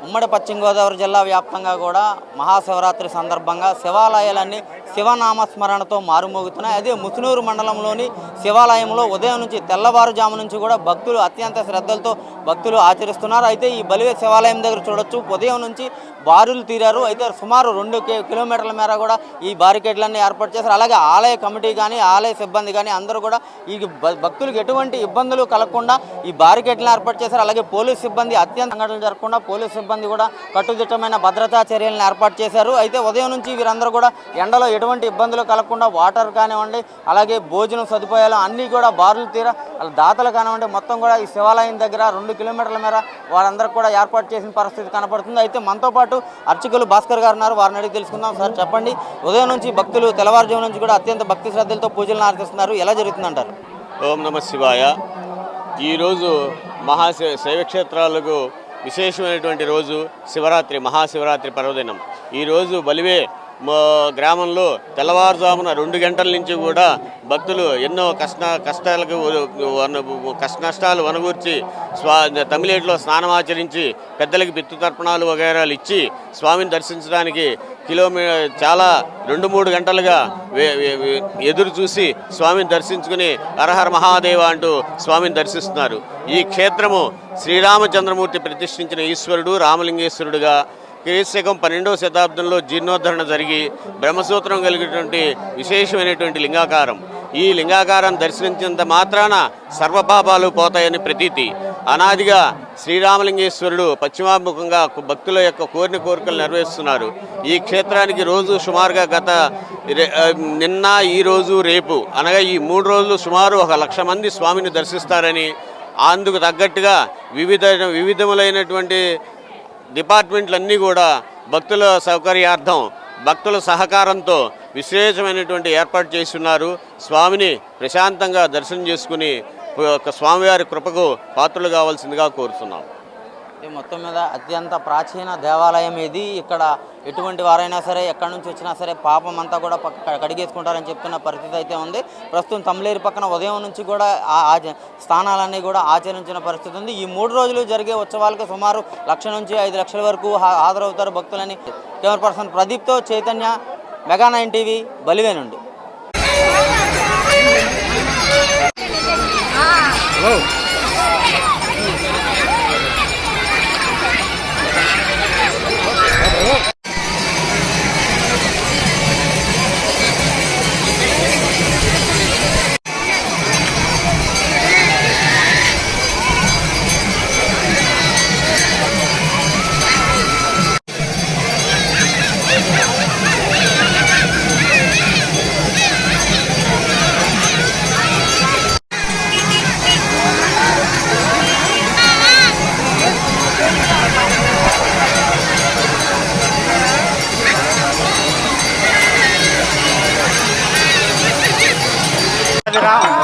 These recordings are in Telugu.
ఉమ్మడి పశ్చిమ గోదావరి జిల్లా వ్యాప్తంగా కూడా మహాశివరాత్రి సందర్భంగా శివాలయాలన్నీ శివనామస్మరణతో మారుమోగుతున్నాయి. అదే ముసునూరు మండలంలోని శివాలయంలో ఉదయం నుంచి తెల్లవారుజాము నుంచి కూడా భక్తులు అత్యంత శ్రద్ధలతో భక్తులు ఆచరిస్తున్నారు. అయితే ఈ బలివే శివాలయం దగ్గర చూడొచ్చు, ఉదయం నుంచి బారులు తీరారు. అయితే సుమారు 2 కిలోమీటర్ల మేర కూడా ఈ బారికేడ్లన్నీ ఏర్పాటు చేశారు. అలాగే ఆలయ కమిటీ కానీ ఆలయ సిబ్బంది కానీ అందరూ కూడా ఈ భక్తులకు ఎటువంటి ఇబ్బందులు కలగకుండా ఈ బారికేడ్లను ఏర్పాటు చేశారు. అలాగే పోలీస్ సిబ్బంది అత్యంత సంఘటనలు జరగకుండా పోలీస్ సిబ్బంది కూడా కట్టుదిట్టమైన భద్రతా చర్యలను ఏర్పాటు చేశారు. అయితే ఉదయం నుంచి వీరందరూ కూడా ఎండలో ఎటువంటి ఇబ్బందులు కలగకుండా వాటర్ కానివ్వండి, అలాగే భోజనం సదుపాయాలు అన్నీ కూడా బారులు తీరా దాతలు కానివ్వండి మొత్తం కూడా ఈ శివాలయం దగ్గర 2 కిలోమీటర్ల మేర వారందరూ కూడా ఏర్పాటు చేసిన పరిస్థితి కనపడుతుంది. అయితే మనతో పాటు అర్చకులు భాస్కర్ గారు ఉన్నారు, వారిని అడిగి తెలుసుకుందాం. సార్ చెప్పండి, ఉదయం నుంచి భక్తులు తెల్లవారుజాము నుంచి కూడా అత్యంత భక్తి శ్రద్ధలతో పూజలను ఆచరిస్తున్నారు, ఎలా జరుగుతుందంటారు? ఓం నమ శివాయ. ఈరోజు శైవక్షేత్రాలకు విశేషమైనటువంటి రోజు శివరాత్రి, మహాశివరాత్రి పర్వదినం. ఈరోజు బలివే గ్రామంలో తెల్లవారుజామున 2 గంటల నుంచి కూడా భక్తులు ఎన్నో కష్టనష్టాలు వనగూర్చి తమిళేటిలో స్నానమాచరించి పెద్దలకి పితృతర్పణాలు వగైరాలు ఇచ్చి స్వామిని దర్శించడానికి చాలా 2-3 గంటలుగా ఎదురు చూసి స్వామిని దర్శించుకుని హరహర మహాదేవ అంటూ స్వామిని దర్శిస్తున్నారు. ఈ క్షేత్రము శ్రీరామచంద్రమూర్తి ప్రతిష్ఠించిన ఈశ్వరుడు, రామలింగేశ్వరుడుగా క్రీస్తకం 12వ శతాబ్దంలో జీర్ణోద్ధరణ జరిగి బ్రహ్మసూత్రం కలిగినటువంటి విశేషమైనటువంటి లింగాకారం. ఈ లింగాకారాన్ని దర్శించినంత మాత్రాన సర్వపాపాలు పోతాయని ప్రతీతి. అనాదిగా శ్రీరామలింగేశ్వరుడు పశ్చిమాభిముఖంగా భక్తుల యొక్క కోరిన కోరికలు నెరవేరుస్తున్నారు. ఈ క్షేత్రానికి రోజు సుమారుగా నిన్న, ఈరోజు, రేపు అనగా ఈ 3 రోజులు సుమారు 1 లక్ష మంది స్వామిని దర్శిస్తారని, అందుకు తగ్గట్టుగా వివిధములైనటువంటి డిపార్ట్మెంట్లన్నీ కూడా భక్తుల సౌకర్యార్థం భక్తుల సహకారంతో విశేషమైనటువంటి ఏర్పాటు చేస్తున్నారు. స్వామిని ప్రశాంతంగా దర్శనం చేసుకుని స్వామివారి కృపకు పాత్రలు కావాల్సిందిగా కోరుతున్నాం. మొత్తం మీద అత్యంత ప్రాచీన దేవాలయం ఇది. ఇక్కడ ఎటువంటి వారైనా సరే ఎక్కడి నుంచి వచ్చినా సరే పాపం అంతా కూడా కడిగేసుకుంటారని చెప్తున్న పరిస్థితి అయితే ఉంది. ప్రస్తుతం తమిళేరు పక్కన ఉదయం నుంచి కూడా స్థానాలన్నీ కూడా ఆచరించిన పరిస్థితి ఉంది. ఈ 3 రోజులు జరిగే ఉత్సవాలకు సుమారు 1 లక్ష నుంచి 5 లక్షల వరకు హాజరవుతారు భక్తులని. కెమెరా పర్సన్ ప్రదీప్తో చైతన్య, మెగా 9 టీవీ, బలివే నుండి.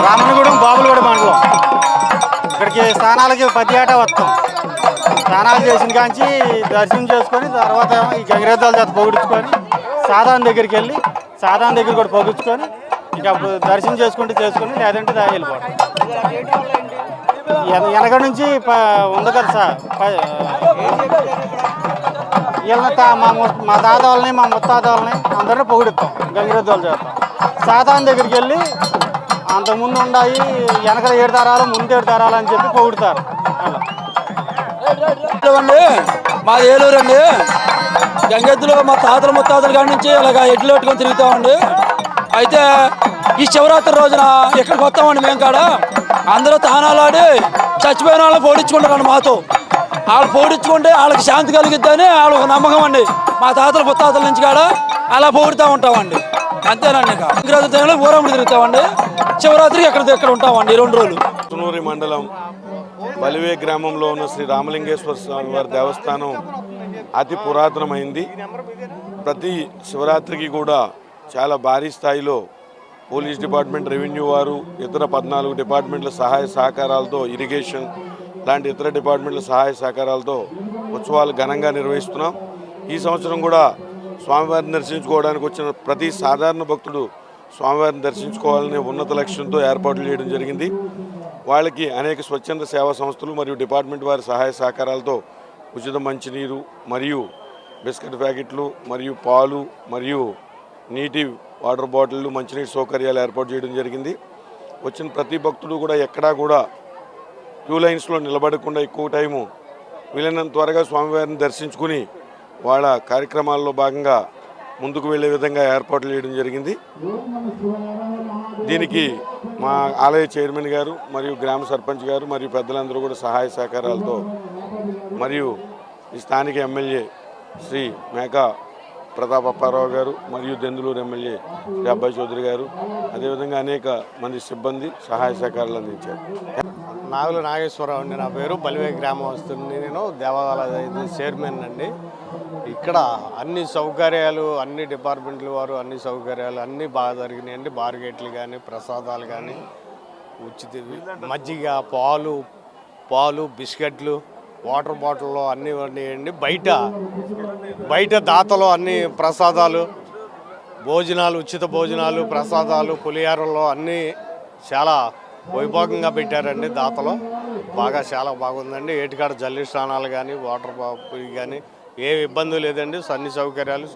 రామనగూడెం బాబులగూడ మండలం. ఇక్కడికి స్నానాలకి ప్రతి ఏటా వస్తాం. స్నానాలు చేసిన కాంచి దర్శనం చేసుకొని తర్వాత ఈ గంగిరెద్దాల చేత పొగుడుచుకొని సాధారణ దగ్గరికి వెళ్ళి సాధారణ దగ్గర కూడా పొగుడుచుకొని ఇక దర్శనం చేసుకొని లేదంటే వెళ్ళిపోవడం. వెనక నుంచి ఉంది కదా సార్, వీళ్ళని మా తాత వాళ్ళని మా ముత్తాత వాళ్ళని అందరినీ పొగుడుతాం. గంగిరెద్దాల చేస్తాం. సాధారణ దగ్గరికి వెళ్ళి అంతకుముందు ఉన్నాయి వెనకల 7 తరాలు ముందు 7 తరాలు అని చెప్పి పొగుడుతారు. అలా మా ఏలూరు అండి. గంగెద్దులో మా తాతల ముత్తాతల కాడి నుంచి ఇలాగ ఎడ్లు పెట్టుకొని తిరుగుతామండి. అయితే ఈ శివరాత్రి రోజున ఇక్కడికి వస్తామండి. మేము కాడ అందరూ తానాలు ఆడి చచ్చిపోయిన వాళ్ళని పోడించుకుంటారండి మాతో. వాళ్ళు పోడించుకుంటే వాళ్ళకి శాంతి కలిగిద్దని వాళ్ళకి నమ్మకం అండి. మా తాతల ముత్తాతల నుంచి కాడ అలా పొగుడుతూ ఉంటామండి. అంతేనండి. ఇక సంక్రాంతి ఊరముడు తిరుగుతామండి. శివరాత్రికి ఎక్కడ ఉంటామండి 2 రోజులు. ముసునూరు మండలం బలివే గ్రామంలో ఉన్న శ్రీ రామలింగేశ్వర స్వామి వారి దేవస్థానం అతి పురాతనమైంది. ప్రతి శివరాత్రికి కూడా చాలా భారీ స్థాయిలో పోలీస్ డిపార్ట్మెంట్, రెవెన్యూ వారు, ఇతర 14 డిపార్ట్మెంట్ల సహాయ సహకారాలతో, ఇరిగేషన్ లాంటి ఇతర డిపార్ట్మెంట్ల సహాయ సహకారాలతో ఉత్సవాలు ఘనంగా నిర్వహిస్తున్నాం. ఈ సంవత్సరం కూడా స్వామివారిని దర్శించుకోవడానికి వచ్చిన ప్రతి సాధారణ భక్తుడు స్వామివారిని దర్శించుకోవాలనే ఉన్నత లక్ష్యంతో ఏర్పాట్లు చేయడం జరిగింది. వాళ్ళకి అనేక స్వచ్ఛంద సేవా సంస్థలు మరియు డిపార్ట్మెంట్ వారి సహాయ సహకారాలతో ఉచిత మంచినీరు మరియు బిస్కెట్ ప్యాకెట్లు మరియు పాలు మరియు నీటి వాటర్ బాటిళ్ళు మంచినీటి సౌకర్యాలు ఏర్పాటు చేయడం జరిగింది. వచ్చిన ప్రతి భక్తుడు కూడా ఎక్కడా కూడా క్యూ లైన్స్లో నిలబడకుండా ఎక్కువ టైము వీలైనంత త్వరగా స్వామివారిని దర్శించుకుని వాళ్ళ కార్యక్రమాల్లో భాగంగా ముందుకు వెళ్ళే విధంగా ఏర్పాట్లు చేయడం జరిగింది. దీనికి మా ఆలయ చైర్మన్ గారు మరియు గ్రామ సర్పంచ్ గారు మరియు పెద్దలందరూ కూడా సహాయ సహకారాలతో మరియు ఈ స్థానిక ఎమ్మెల్యే శ్రీ మేకా ప్రతాప్ అప్పారావు గారు మరియు దెందులూరు ఎమ్మెల్యే శ్రీ అబ్బాయి చౌదరి గారు అదేవిధంగా అనేక మంది సిబ్బంది సహాయ సహకారాలు అందించారు. నాగుల నాగేశ్వరరావు అండి నా పేరు. బలివే గ్రామస్తుని నేను, దేవాలయ చైర్మన్ అండి. ఇక్కడ అన్ని సౌకర్యాలు అన్ని డిపార్ట్మెంట్ల వారు అన్ని సౌకర్యాలు అన్నీ బాగా జరిగినాయండి. బార్గేట్లు కానీ ప్రసాదాలు కానీ ఉచిత మజ్జిగ పాలు బిస్కెట్లు వాటర్ బాటిల్లో అన్నీ ఉన్నాయండి. బయట దాతలో అన్ని ప్రసాదాలు భోజనాలు ఉచిత భోజనాలు ప్రసాదాలు పులిహారలో అన్నీ చాలా వైభోగంగా పెట్టారండి. దాతలో చాలా బాగుందండి. ఏటికాడ జల్లి స్నానాలు కానీ వాటర్ కానీ ఏ ఇబ్బంది లేదండి. అన్ని సౌకర్యాలు